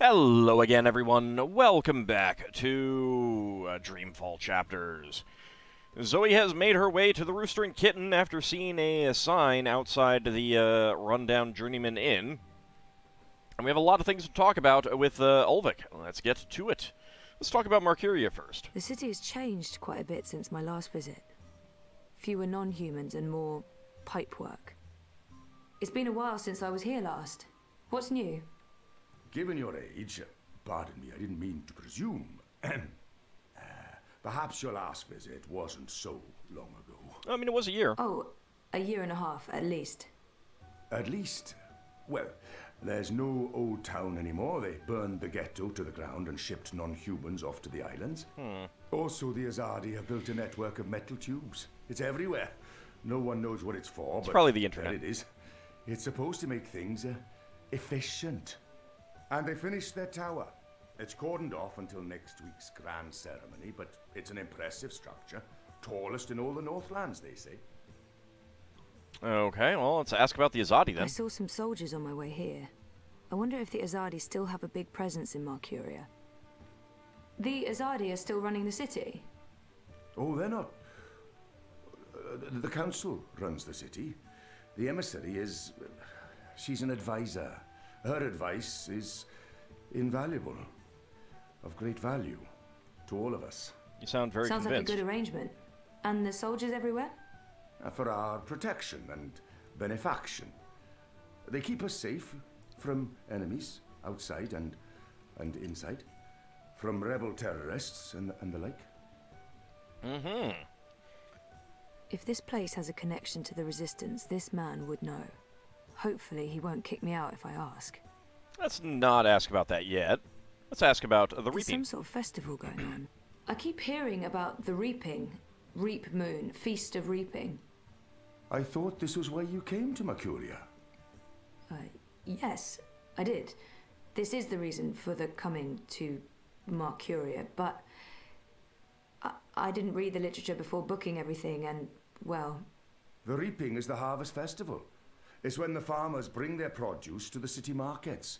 Hello again, everyone. Welcome back to Dreamfall Chapters. Zoe has made her way to the Rooster and Kitten after seeing a sign outside the rundown Journeyman Inn. And we have a lot of things to talk about with Ulvic. Let's get to it. Let's talk about Marcuria first. The city has changed quite a bit since my last visit. Fewer non-humans and more pipework. It's been a while since I was here last. What's new? Given your age, pardon me, I didn't mean to presume. Perhaps your last visit wasn't so long ago. I mean, it was a year. Oh, a year and a half, at least. At least? Well, there's no old town anymore. They burned the ghetto to the ground and shipped non-humans off to the islands. Also, the Azadi have built a network of metal tubes. It's everywhere. No one knows what it's for, It's but probably the internet. there it is. It's supposed to make things efficient. And they finished their tower. It's cordoned off until next week's grand ceremony, but it's an impressive structure. Tallest in all the Northlands, they say. Okay, well, let's ask about the Azadi then. I saw some soldiers on my way here. I wonder if the Azadi still have a big presence in Marcuria. The Azadi are still running the city? Oh, they're not. The council runs the city. The emissary is... she's an advisor. Her advice is invaluable, of great value to all of us. You sound very Sounds convinced. like a good arrangement. And the soldiers everywhere? For our protection and benefaction. They keep us safe from enemies outside and inside, from rebel terrorists and the like. If this place has a connection to the Resistance, this man would know. Hopefully he won't kick me out if I ask. Let's not ask about that yet. Let's ask about the There's reaping. some sort of festival going on. I keep hearing about the reaping. Reap Moon, Feast of Reaping. I thought this was why you came to Marcuria. Yes, I did. This is the reason for the coming to Marcuria, but I didn't read the literature before booking everything and, well... The reaping is the harvest festival. It's when the farmers bring their produce to the city markets.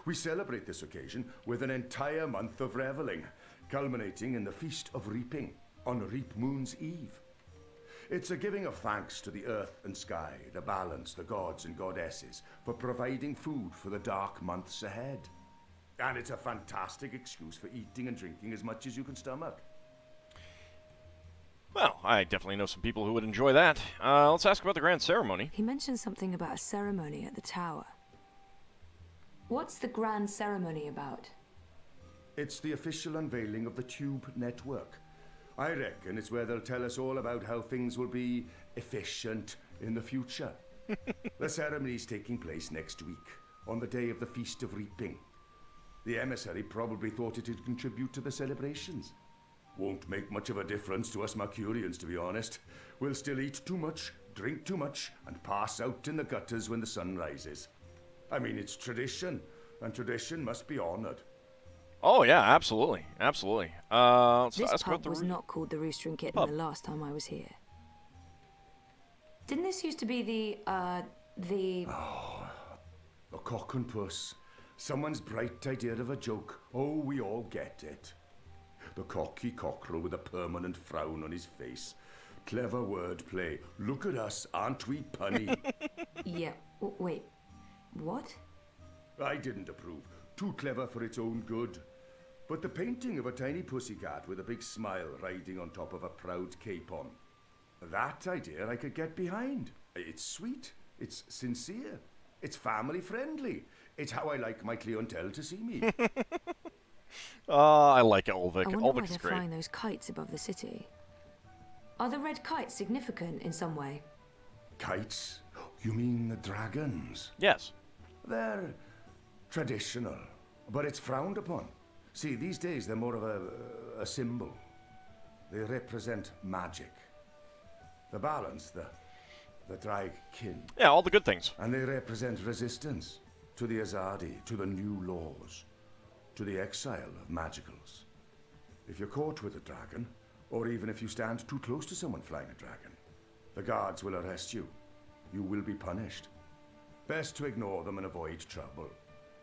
We celebrate this occasion with an entire month of reveling, culminating in the Feast of Reaping on Reap Moon's Eve. It's a giving of thanks to the earth and sky, the balance, the gods and goddesses, for providing food for the dark months ahead. And it's a fantastic excuse for eating and drinking as much as you can stomach. Well, I definitely know some people who would enjoy that. Let's ask about the grand ceremony. He mentioned something about a ceremony at the tower. What's the grand ceremony about? It's the official unveiling of the Tube Network. I reckon it's where they'll tell us all about how things will be efficient in the future. The ceremony's taking place next week, on the day of the Feast of Reaping. The emissary probably thought it'd contribute to the celebrations. Won't make much of a difference to us Marcurians, to be honest. We'll still eat too much, drink too much, and pass out in the gutters when the sun rises. I mean, it's tradition, and tradition must be honored. Oh, yeah, absolutely. Absolutely. Let's This ask about pub the... was not called the Rooster and Kitten Pub. the last time I was here. Didn't this used to be the... A cock and puss. Someone's bright idea of a joke. Oh, we all get it. The cocky cockerel with a permanent frown on his face. Clever wordplay. Look at us, aren't we punny? Yeah, wait, what? I didn't approve. Too clever for its own good. But the painting of a tiny pussycat with a big smile riding on top of a proud capon. That idea I could get behind. It's sweet. It's sincere. It's family friendly. It's how I like my clientele to see me. I like Ulvic. I wonder why Ulvic's they're great. flying those kites above the city. Are the red kites significant in some way? Kites? You mean the dragons? Yes. They're traditional, but it's frowned upon. See, these days they're more of a symbol. They represent magic. The balance, the drag kin. Yeah, all the good things. And they represent resistance to the Azadi, to the new laws, to the exile of magicals. If you're caught with a dragon, or even if you stand too close to someone flying a dragon, the guards will arrest you. You will be punished. Best to ignore them and avoid trouble.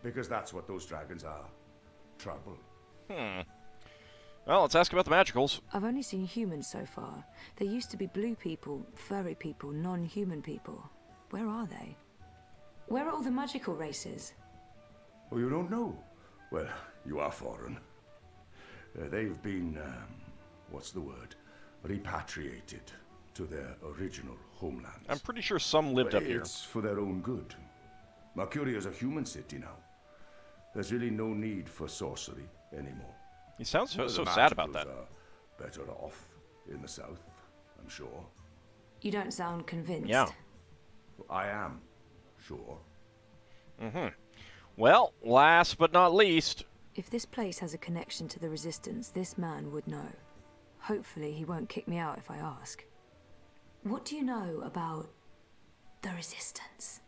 Because that's what those dragons are. Trouble. Well, let's ask about the magicals. I've only seen humans so far. There used to be blue people, furry people, non-human people. Where are they? Where are all the magical races? Oh, you don't know? Well, you are foreign. They've been, what's the word? Repatriated to their original homelands. I'm pretty sure some lived up here. It's for their own good. Mercuria is a human city now. There's really no need for sorcery anymore. He sounds so The sad about that. Magicals are better off in the south, I'm sure. You don't sound convinced. Yeah. I am sure. Well, last but not least, If this place has a connection to the Resistance, this man would know. Hopefully he won't kick me out if I ask. What do you know about the Resistance?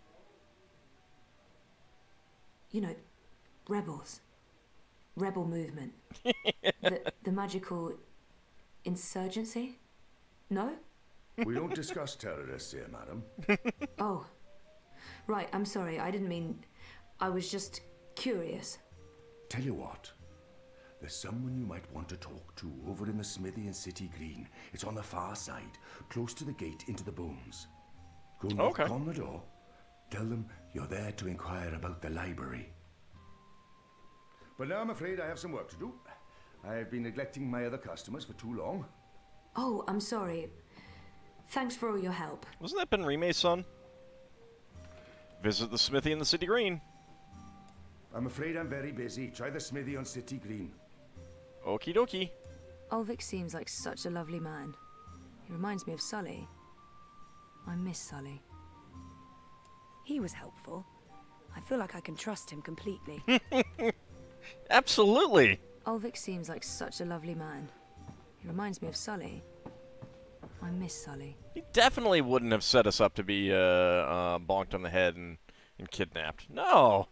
You know, rebels. Rebel movement. the magical insurgency? No? We don't discuss terrorists here, madam. Oh. Right, I'm sorry. I didn't mean... I was just curious. Tell you what. There's someone you might want to talk to over in the Smithy in City Green. It's on the far side, close to the gate into the booms. Go knock on the door. Tell them you're there to inquire about the library. But now I'm afraid I have some work to do. I've been neglecting my other customers for too long. Oh, I'm sorry. Thanks for all your help. wasn't that Ben Rime's son? Visit the Smithy in the City Green. I'm afraid I'm very busy. Try the Smithy on City Green. Okie dokie. Ulvic seems like such a lovely man. He reminds me of Sully. I miss Sully. He was helpful. I feel like I can trust him completely. Absolutely. Ulvic seems like such a lovely man. He reminds me of Sully. I miss Sully. He definitely wouldn't have set us up to be bonked on the head and kidnapped. No.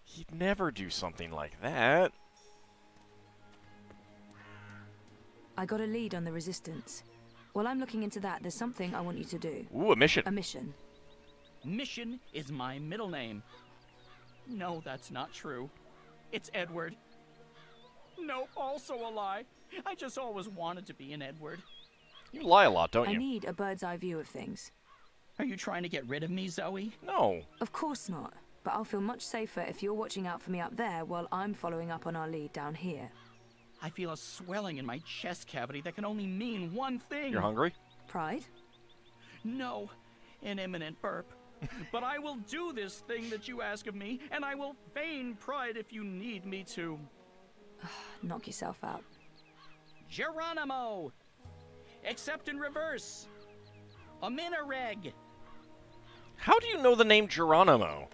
He'd never do something like that. I got a lead on the Resistance. While I'm looking into that, there's something I want you to do. Ooh, a mission. A mission. Mission is my middle name. No, that's not true. It's Edward. Nope, also a lie. I just always wanted to be an Edward. You lie a lot, don't I you? need a bird's eye view of things. Are you trying to get rid of me, Zoe? No. Of course not. But I'll feel much safer if you're watching out for me up there while I'm following up on our lead down here. I feel a swelling in my chest cavity that can only mean one thing. You're hungry? Pride? No, an imminent burp. But I will do this thing that you ask of me, and I will feign pride if you need me to. Knock yourself out. Geronimo! Except in reverse. A minareg. How do you know the name Geronimo?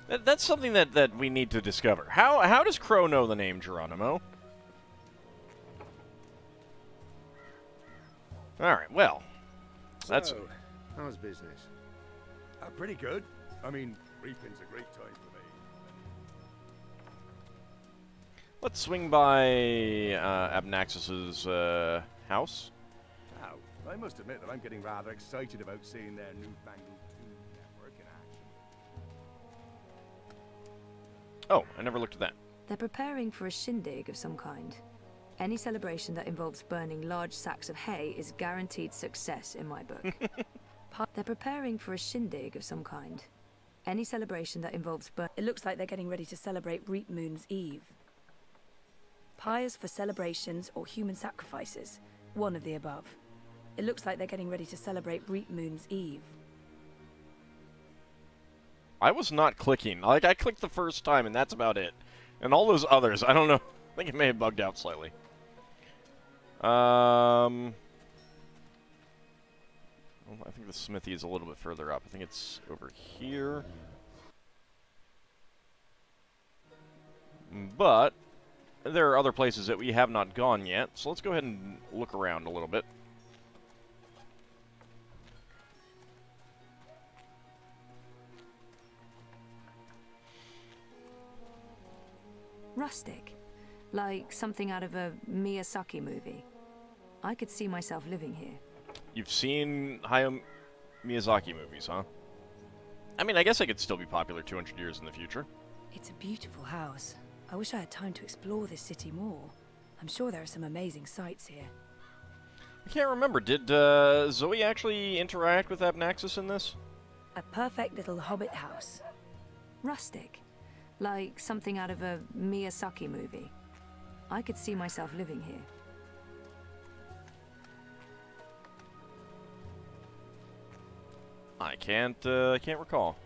That's something that we need to discover. How does Crow know the name Geronimo? Alright, well. That's... So, how's business? Pretty good. I mean, reaping's a great time for me. Let's swing by Abnaxus's house. Now, I must admit that I'm getting rather excited about seeing their newfangled tube network in action. Oh, I never looked at that. They're preparing for a shindig of some kind. Any celebration that involves burning large sacks of hay is guaranteed success in my book. They're preparing for a shindig of some kind. Any celebration that involves It looks like they're getting ready to celebrate Reap Moon's Eve. Pyres for celebrations or human sacrifices. One of the above. It looks like they're getting ready to celebrate Reap Moon's Eve. I was not clicking. Like, I clicked the first time, and that's about it. And all those others, I don't know. I think it may have bugged out slightly. Well, I think the Smithy is a little bit further up. I think it's over here. But there are other places that we have not gone yet, so let's go ahead and look around a little bit. rustic, like something out of a Miyazaki movie. I could see myself living here. You've seen Hayao Miyazaki movies, huh? I mean, I guess I could still be popular 200 years in the future. It's a beautiful house. I wish I had time to explore this city more. I'm sure there are some amazing sights here. I can't remember. Did Zoe actually interact with Abnaxis in this? A perfect little hobbit house. Rustic. Like something out of a Miyazaki movie. I could see myself living here. I can't recall.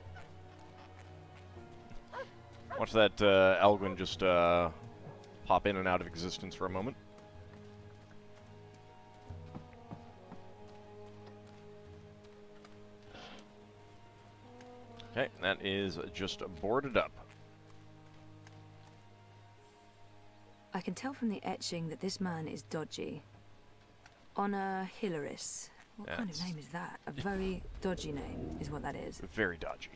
Watch that Elgwin just pop in and out of existence for a moment. Okay, that is just boarded up. I can tell from the etching that this man is dodgy. Honor Hilaris. What kind of name is that? A very dodgy name is what that is. Very dodgy.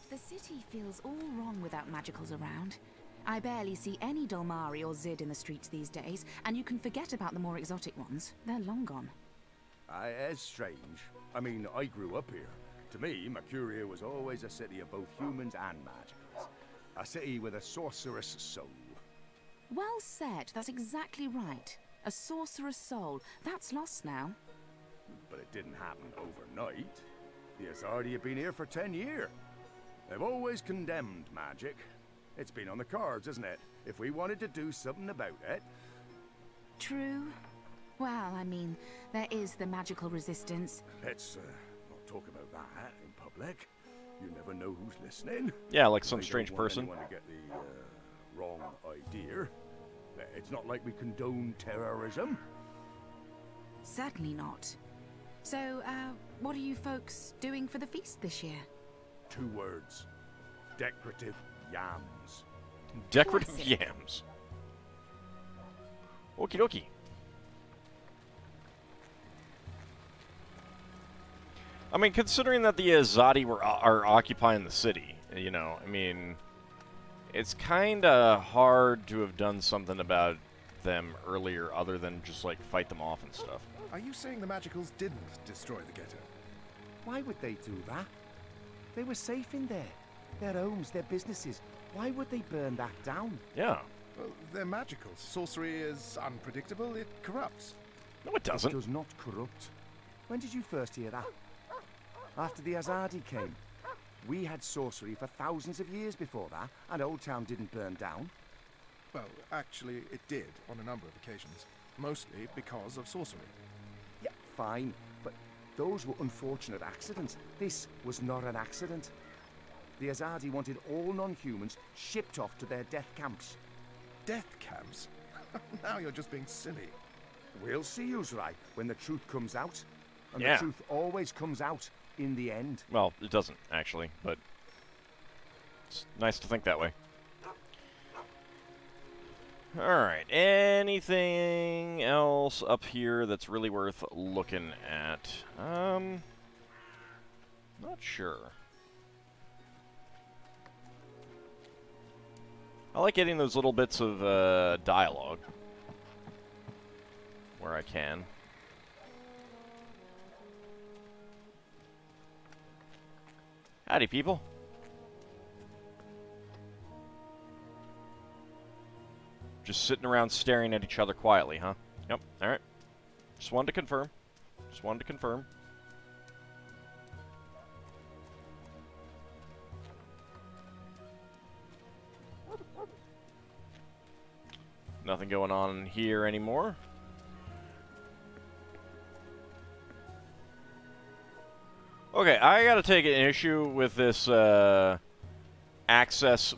The city feels all wrong without magicals around. I barely see any Dolmari or Zid in the streets these days, and you can forget about the more exotic ones. They're long gone. It's strange. I mean, I grew up here. To me, Mercuria was always a city of both humans and magicals. A city with a sorceress soul. Well said. That's exactly right. A sorcerer's soul. That's lost now. But it didn't happen overnight. The Azardi have been here for 10 years. They've always condemned magic. It's been on the cards, isn't it? If we wanted to do something about it. True. Well, I mean, there is the magical resistance. Let's not talk about that in public. You never know who's listening. Yeah, like some I strange don't want person. anyone to get the wrong idea. It's not like we condone terrorism. Certainly not. So, what are you folks doing for the feast this year? 2 words. Decorative yams. Decorative Classic. yams. Okie dokie. I mean, considering that the Azadi are occupying the city, you know, I mean, it's kind of hard to have done something about them earlier other than just, like, fight them off and stuff. Are you saying the magicals didn't destroy the ghetto? Why would they do that? They were safe in there. Their homes, their businesses. Why would they burn that down? Yeah. Well, they're magicals. Sorcery is unpredictable. It corrupts. No, it doesn't. It does not corrupt. When did you first hear that? After the Azadi came. We had sorcery for thousands of years before that, and Old Town didn't burn down. Well, actually, it did on a number of occasions. Mostly because of sorcery. Yeah, fine, but those were unfortunate accidents. This was not an accident. The Azadi wanted all non-humans shipped off to their death camps. Death camps? Now you're just being silly. We'll see who's right when the truth comes out. And Yeah. the truth always comes out in the end. Well, it doesn't, actually, but it's nice to think that way. Alright, anything else up here that's really worth looking at? Not sure. I like getting those little bits of dialogue where I can. Howdy, people. Just sitting around staring at each other quietly, huh? Yep, alright. Just wanted to confirm. Just wanted to confirm. Nothing going on here anymore. Okay, I gotta take an issue with this access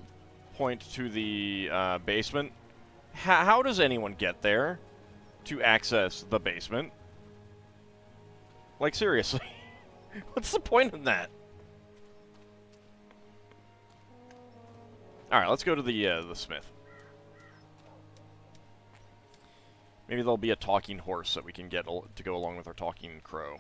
point to the basement. How does anyone get there to access the basement? Like, seriously. What's the point in that? Alright, let's go to the Smith. Maybe there'll be a talking horse that we can get to go along with our talking crow.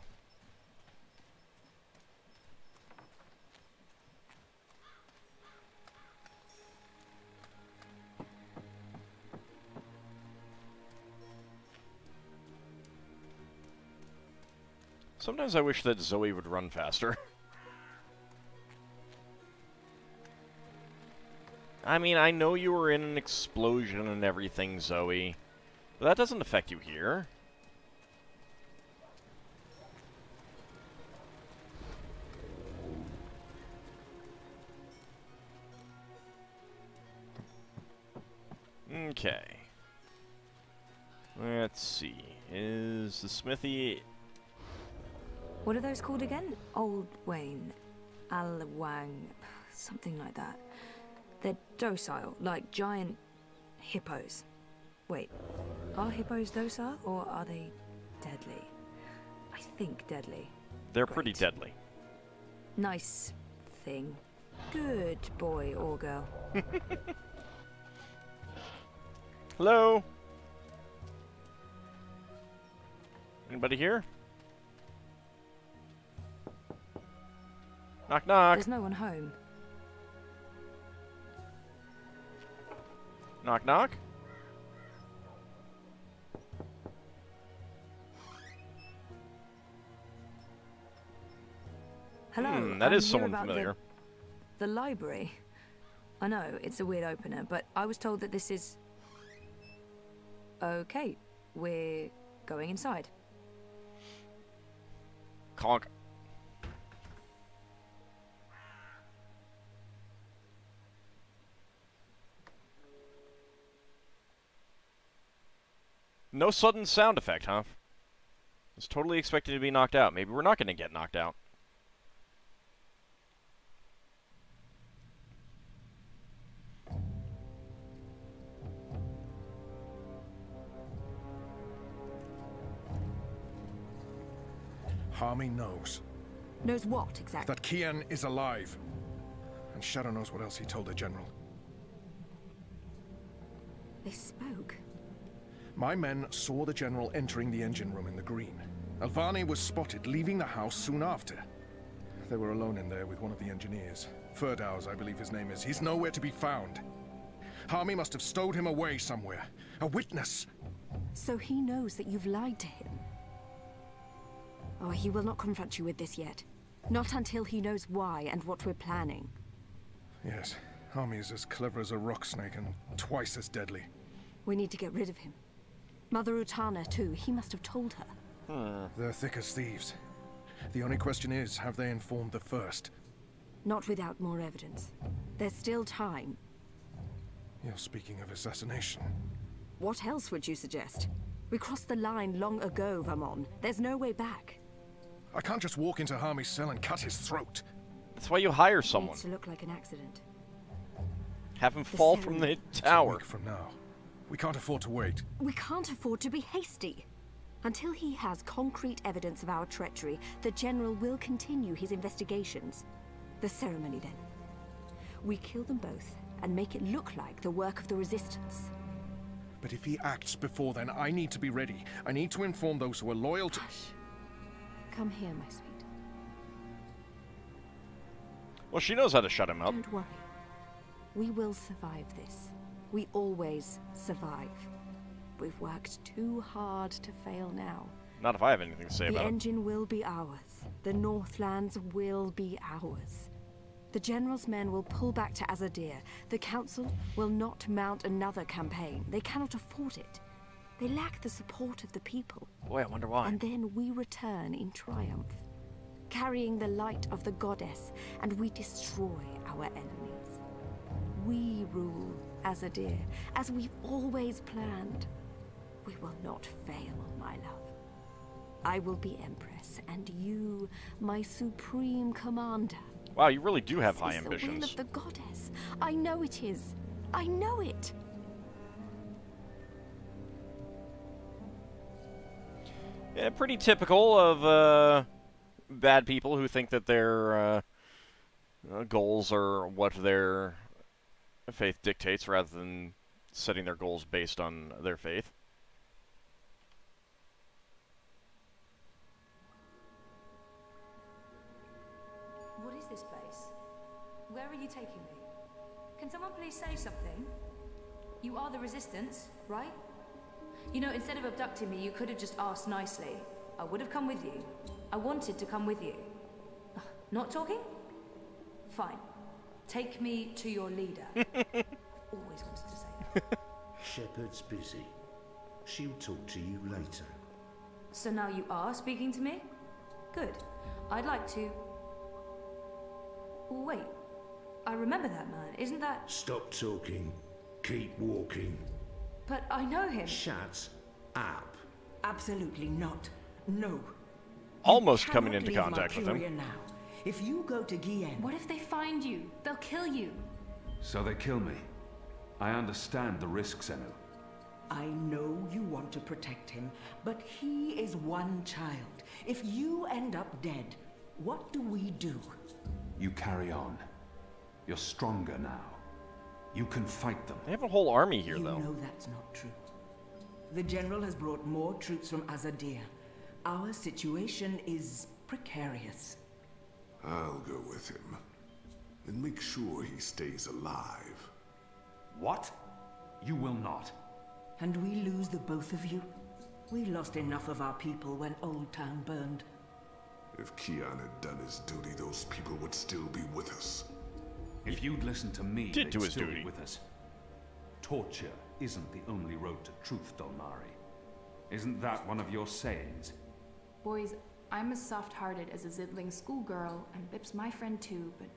Sometimes I wish that Zoe would run faster. I mean, I know you were in an explosion and everything, Zoe. But that doesn't affect you here. Okay. Let's see. Is the Smithy... What are those called again? Old Wayne, Alwang, something like that. They're docile, like giant hippos. Wait, are hippos docile or are they deadly? I think deadly. They're Great. pretty deadly. Nice thing. Good boy or girl. Hello? Anybody here? Knock, knock. There's no one home. Knock, knock. Hello. That is I'm here someone about familiar. The library. I know, it's a weird opener, but I was told that this is... Okay, we're going inside. Conk. No sudden sound effect, huh? It's totally expected to be knocked out. Maybe we're not going to get knocked out. Harmy knows Knows what, exactly? that Kian is alive. And Shadow knows what else he told the General. They spoke. My men saw the General entering the engine room in the green. Alvani was spotted leaving the house soon after. They were alone in there with one of the engineers. Ferdows, I believe his name is. He's nowhere to be found. Harmy must have stowed him away somewhere. A witness. So he knows that you've lied to him. Oh, he will not confront you with this yet. Not until he knows why and what we're planning. Yes, Harmy is as clever as a rock snake and twice as deadly. We need to get rid of him. Mother Utana, too. He must have told her. They're thick as thieves. The only question is, have they informed the first? Not without more evidence. There's still time. You're speaking of assassination. What else would you suggest? We crossed the line long ago, Vamon. There's no way back. I can't just walk into Harmy's cell and cut his throat. That's why you hire It someone. needs to look like an accident. Have him fall from the It's a tower. week from now. We can't afford to wait. We can't afford to be hasty. Until he has concrete evidence of our treachery, the General will continue his investigations. The ceremony, then. We kill them both and make it look like the work of the Resistance. But if he acts before then, I need to be ready. I need to inform those who are loyal to... Hush. Come here, my sweet. Well, she knows how to shut him up. Don't worry. We will survive this. We always survive. We've worked too hard to fail now. Not if I have anything to say The about it. engine will be ours. The Northlands will be ours. The General's men will pull back to Azadir. The Council will not mount another campaign. They cannot afford it. They lack the support of the people. Boy, I wonder why. And then we return in triumph, carrying the light of the goddess, and we destroy our enemies. We rule Azadir, as we've always planned. We will not fail, my love. I will be Empress, and you, my supreme commander. Wow, you really do have high This is the will ambitions. of the goddess. I know it is. I know it. Yeah, pretty typical of bad people who think that their goals are what their faith dictates rather than setting their goals based on their faith. What is this place? Where are you taking me? Can someone please say something? You are the Resistance, right? You know, instead of abducting me, you could have just asked nicely. I would have come with you. I wanted to come with you. Ugh, not talking? Fine. Take me to your leader. Always wanted to say that. Shepard's busy. She'll talk to you later. So now you are speaking to me? Good. I'd like to... Wait. I remember that man. Isn't that... Stop talking. Keep walking. But I know him. Shut up. Absolutely not. No. Almost You coming cannot into leave contact with him. Marcuria now. If you go to Gien... What if they find you? They'll kill you. So they kill me. I understand the risks, Enu. I know you want to protect him, but he is one child. If you end up dead, what do we do? You carry on. You're stronger now. You can fight them. They have a whole army here, though. You know that's not true. The General has brought more troops from Azadir. Our situation is precarious. I'll go with him. And make sure he stays alive. What? You will not. And we lose the both of you? We lost enough of our people when Old Town burned. If Kian had done his duty, those people would still be with us. If you'd listened to me, Did do they'd his still duty. be with us. Torture isn't the only road to truth, Dolmari. Isn't that one of your sayings? Boys, I'm as soft-hearted as a Zidling schoolgirl, and Bip's my friend too, but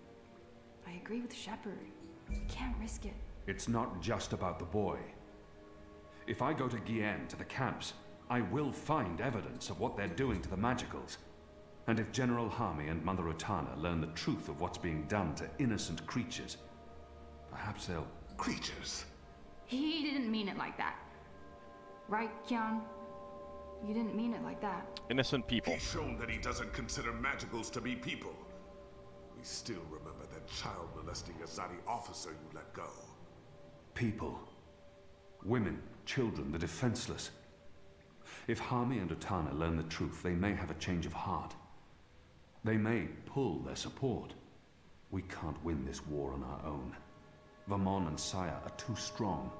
I agree with Shepard. We can't risk it. It's not just about the boy. If I go to Gien, to the camps, I will find evidence of what they're doing to the Magicals. And if General Harmy and Mother Utana learn the truth of what's being done to innocent creatures, perhaps they'll... Creatures? He didn't mean it like that. Right, Kian? You didn't mean it like that. Innocent people. He's shown that he doesn't consider Magicals to be people. We still remember that child-molesting Azadi officer you let go. People. Women, children, the defenseless. If Harmy and Utana learn the truth, they may have a change of heart. They may pull their support. We can't win this war on our own. Vermon and Saya are too strong.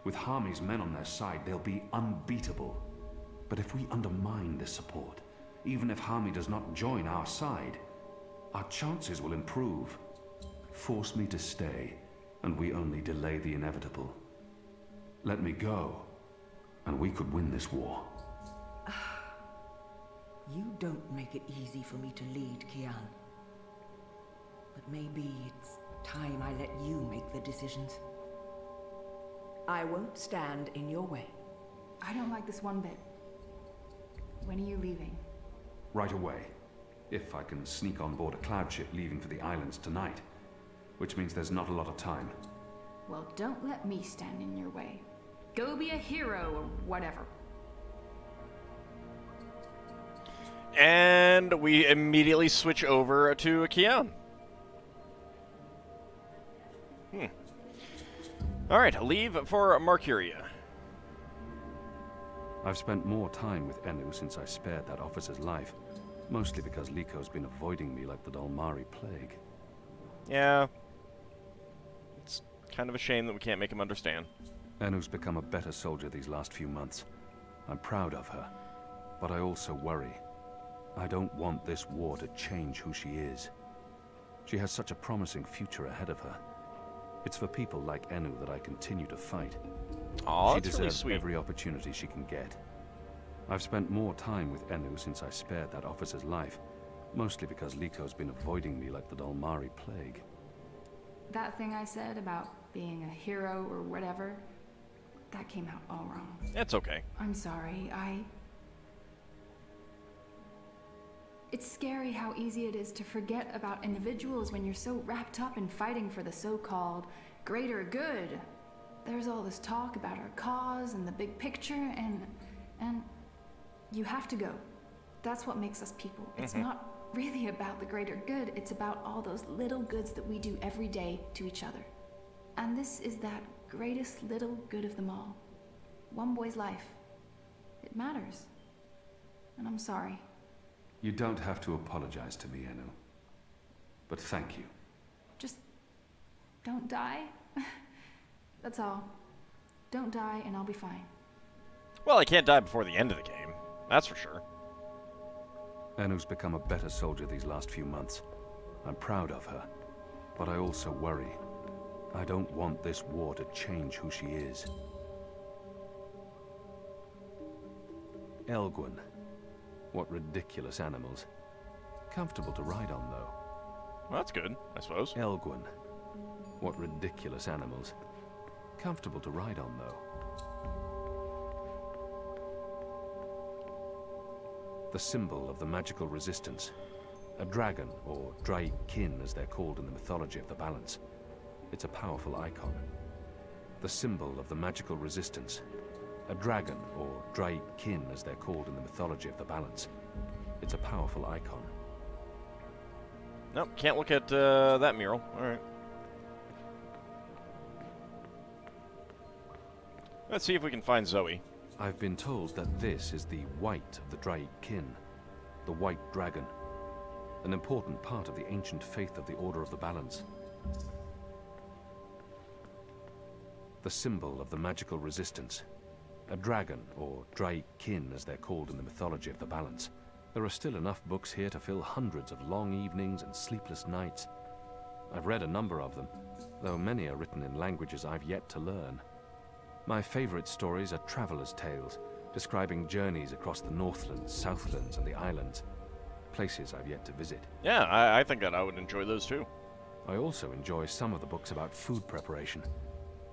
With Harmy's men on their side, they'll be unbeatable. But if we undermine this support, even if Harmy does not join our side, our chances will improve. Force me to stay, and we only delay the inevitable. Let me go, and we could win this war. You don't make it easy for me to lead, Kian. But maybe it's time I let you make the decisions. I won't stand in your way. I don't like this one bit. When are you leaving? Right away. If I can sneak on board a cloud ship leaving for the islands tonight. Which means there's not a lot of time. Well, don't let me stand in your way. Go be a hero or whatever. And we immediately switch over to Kian. Alright, leave for Marcuria. I've spent more time with Enu since I spared that officer's life. Mostly because Liko's been avoiding me like the Dolmari plague. Yeah. It's kind of a shame that we can't make him understand. Enu's become a better soldier these last few months. I'm proud of her. But I also worry. I don't want this war to change who she is. She has such a promising future ahead of her. It's for people like Enu that I continue to fight. Aw, She that's really deserves sweet. every opportunity she can get. I've spent more time with Enu since I spared that officer's life. Mostly because Liko's been avoiding me like the Dolmari plague. That thing I said about being a hero or whatever, that came out all wrong. It's okay. I'm sorry, It's scary how easy it is to forget about individuals when you're so wrapped up in fighting for the so-called greater good. There's all this talk about our cause and the big picture, and you have to go. That's what makes us people. It's not really about the greater good, it's about all those little goods that we do every day to each other. And this is that greatest little good of them all. One boy's life. It matters. And I'm sorry. You don't have to apologize to me, Enu. But thank you. Just don't die. That's all. Don't die and I'll be fine. Well, I can't die before the end of the game. That's for sure. Anu's become a better soldier these last few months. I'm proud of her, but I also worry. I don't want this war to change who she is. Elgwyn. What ridiculous animals. Comfortable to ride on, though. Well, that's good, I suppose. Elgwyn. What ridiculous animals. Comfortable to ride on, though. The symbol of the magical resistance. A dragon, or Draken as they're called in the mythology of the Balance. It's a powerful icon. The symbol of the magical resistance. A dragon, or Draken as they're called in the mythology of the Balance. It's a powerful icon. Nope, can't look at that mural. Alright. Let's see if we can find Zoe. I've been told that this is the white of the Draken, the white dragon, an important part of the ancient faith of the Order of the Balance. The symbol of the magical resistance. A dragon, or Draken as they're called in the mythology of the Balance. There are still enough books here to fill hundreds of long evenings and sleepless nights. I've read a number of them, though many are written in languages I've yet to learn. My favorite stories are travelers' tales, describing journeys across the Northlands, Southlands, and the islands, places I've yet to visit. Yeah, I think that I would enjoy those too. I also enjoy some of the books about food preparation.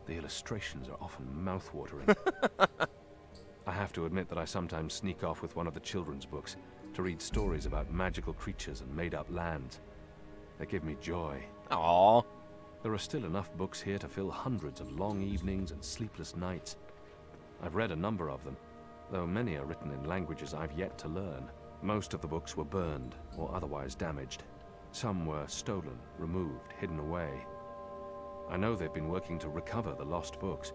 The illustrations are often mouth-watering. I have to admit that I sometimes sneak off with one of the children's books to read stories about magical creatures and made-up lands. They give me joy. Aww. There are still enough books here to fill hundreds of long evenings and sleepless nights. I've read a number of them, though many are written in languages I've yet to learn. Most of the books were burned or otherwise damaged. Some were stolen, removed, hidden away. I know they've been working to recover the lost books,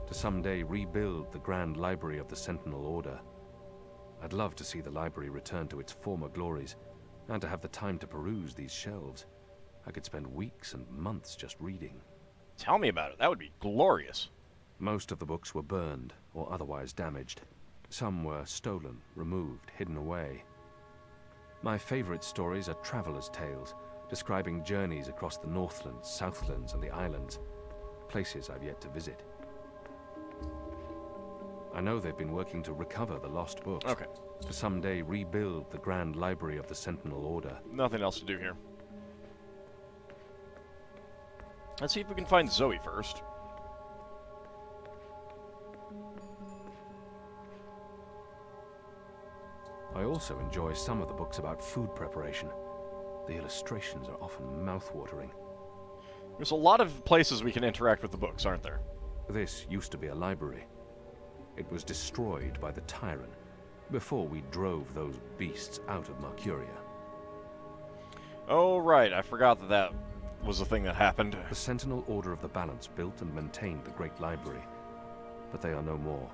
to someday rebuild the Grand Library of the Sentinel Order. I'd love to see the library return to its former glories, and to have the time to peruse these shelves. I could spend weeks and months just reading. Tell me about it. That would be glorious. Most of the books were burned or otherwise damaged. Some were stolen, removed, hidden away. My favorite stories are travelers' tales, describing journeys across the Northlands, Southlands, and the islands, places I've yet to visit. I know they've been working to recover the lost books. Okay. To someday rebuild the Grand Library of the Sentinel Order. Nothing else to do here. Let's see if we can find Zoe first. I also enjoy some of the books about food preparation. The illustrations are often mouth-watering. There's a lot of places we can interact with the books, aren't there? This used to be a library. It was destroyed by the Tyrant before we drove those beasts out of Mercuria. Oh, right. I forgot that that was the thing that happened. The Sentinel Order of the Balance built and maintained the Great Library, but they are no more.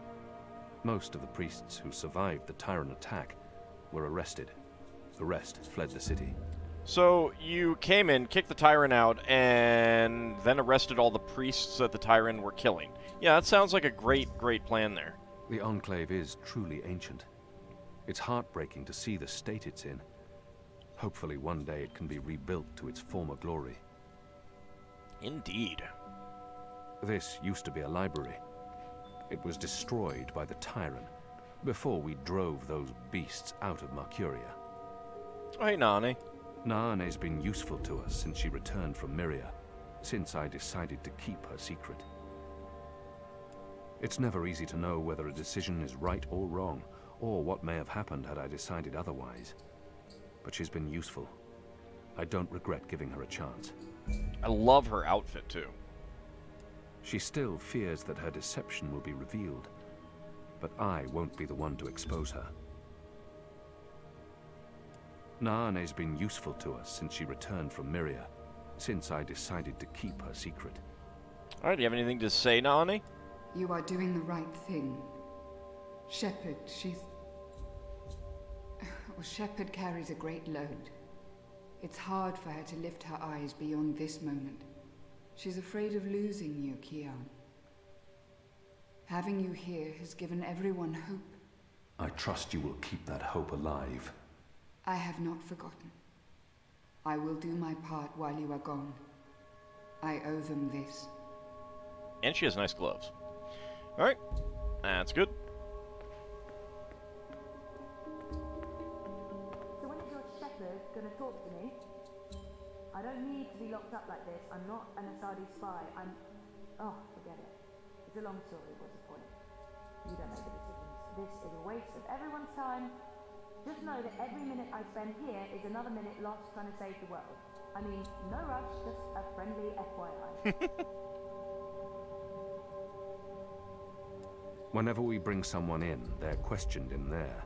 Most of the priests who survived the Tyrant attack were arrested. The rest fled the city. So you came in, kicked the Tyrant out, and then arrested all the priests that the Tyrant were killing. Yeah, that sounds like a great, great plan there. The Enclave is truly ancient. It's heartbreaking to see the state it's in. Hopefully one day it can be rebuilt to its former glory. Indeed. This used to be a library. It was destroyed by the Tyrant before we drove those beasts out of Mercuria. Oh, hey, Nani. Naane's been useful to us since she returned from Myria, since I decided to keep her secret. It's never easy to know whether a decision is right or wrong, or what may have happened had I decided otherwise. But she's been useful. I don't regret giving her a chance. I love her outfit, too. She still fears that her deception will be revealed, but I won't be the one to expose her. Naane's been useful to us since she returned from Myria, since I decided to keep her secret. Alright, do you have anything to say, Nani? You are doing the right thing. Shepard, Shepard carries a great load. It's hard for her to lift her eyes beyond this moment. She's afraid of losing you, Kian. Having you here has given everyone hope. I trust you will keep that hope alive. I have not forgotten. I will do my part while you are gone. I owe them this. And she has nice gloves. Alright, that's good. So when is your shepherd gonna talk to me? I don't need to be locked up like this. I'm not an Asadi spy. Oh, forget it. It's a long story. What's the point? You don't make the decisions. This is a waste of everyone's time. Just know that every minute I spend here is another minute lost trying to save the world. I mean, no rush, just a friendly FYI. Whenever we bring someone in, they're questioned in there.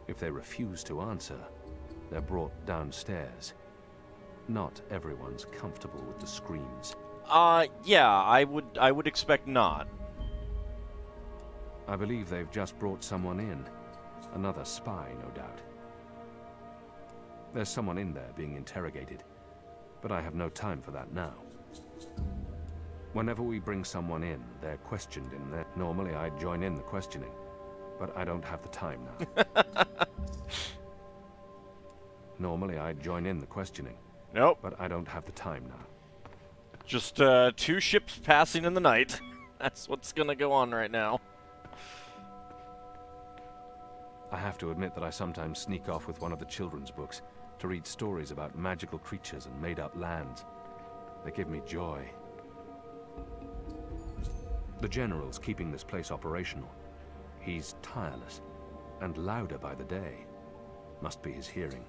If they refuse to answer, they're brought downstairs. Not everyone's comfortable with the screams. Yeah, I would expect not. I believe they've just brought someone in. Another spy, no doubt. There's someone in there being interrogated, but I have no time for that now. Whenever we bring someone in, they're questioned in there. Normally I'd join in the questioning, but I don't have the time now. Normally I'd join in the questioning. Nope. But I don't have the time now. Just, two ships passing in the night. That's what's gonna go on right now. I have to admit that I sometimes sneak off with one of the children's books to read stories about magical creatures and made-up lands. They give me joy. The General's keeping this place operational. He's tireless and louder by the day. Must be his hearing.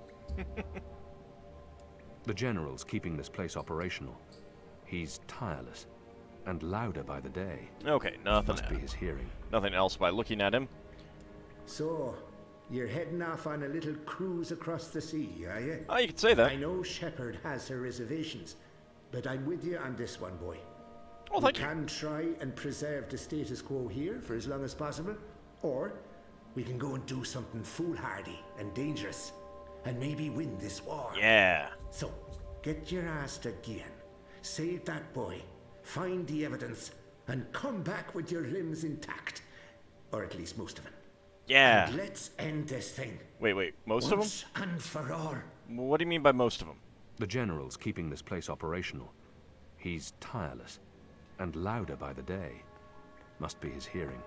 The General's keeping this place operational. He's tireless and louder by the day. Okay, nothing. Must be his hearing. Nothing else by looking at him. So, you're heading off on a little cruise across the sea, are you? Oh, you could say that. I know Shepard has her reservations, but I'm with you on this one, boy. Oh, thank you. We can try and preserve the status quo here for as long as possible, or we can go and do something foolhardy and dangerous, and maybe win this war. Yeah. So, get your ass to Gian, save that boy, find the evidence, and come back with your limbs intact. Or at least most of them. Yeah. And let's end this thing. Wait, most of them? Once and for all. What do you mean by most of them? The General's keeping this place operational. He's tireless and louder by the day. Must be his hearing.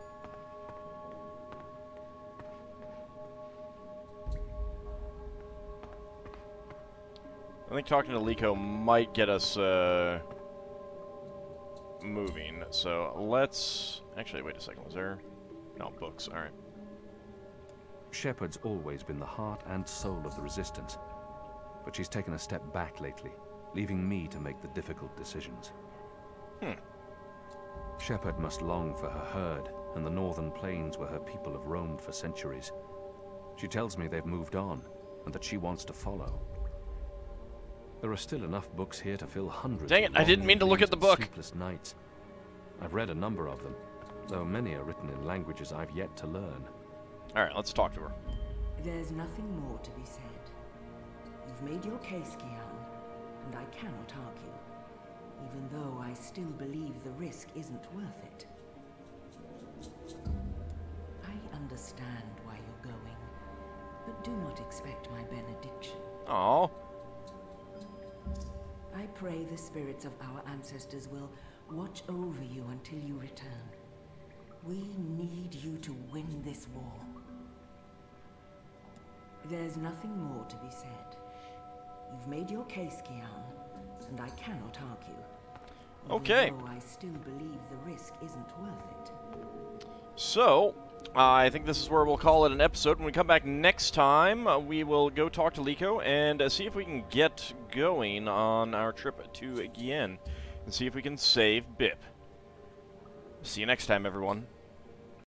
I think talking to Liko might get us, moving. So let's... Actually, wait a second. Was there... No, books. Alright. Shepard's always been the heart and soul of the Resistance, but she's taken a step back lately, leaving me to make the difficult decisions. Shepard must long for her herd and the northern plains where her people have roamed for centuries. She tells me they've moved on, and that she wants to follow. There are still enough books here to fill hundreds. Dang it, I didn't mean to look at the book. Sleepless nights. I've read a number of them, though many are written in languages I've yet to learn. Alright, let's talk to her. There's nothing more to be said. You've made your case, Kian, and I cannot argue, even though I still believe the risk isn't worth it. I understand why you're going, but do not expect my benediction. Aww. I pray the spirits of our ancestors will watch over you until you return. We need you to win this war. There's nothing more to be said. You've made your case, Kian, and I cannot argue. Okay. Even though I still believe the risk isn't worth it. So, I think this is where we'll call it an episode. When we come back next time, we will go talk to Liko and see if we can get going on our trip to Gien and see if we can save Bip. See you next time, everyone.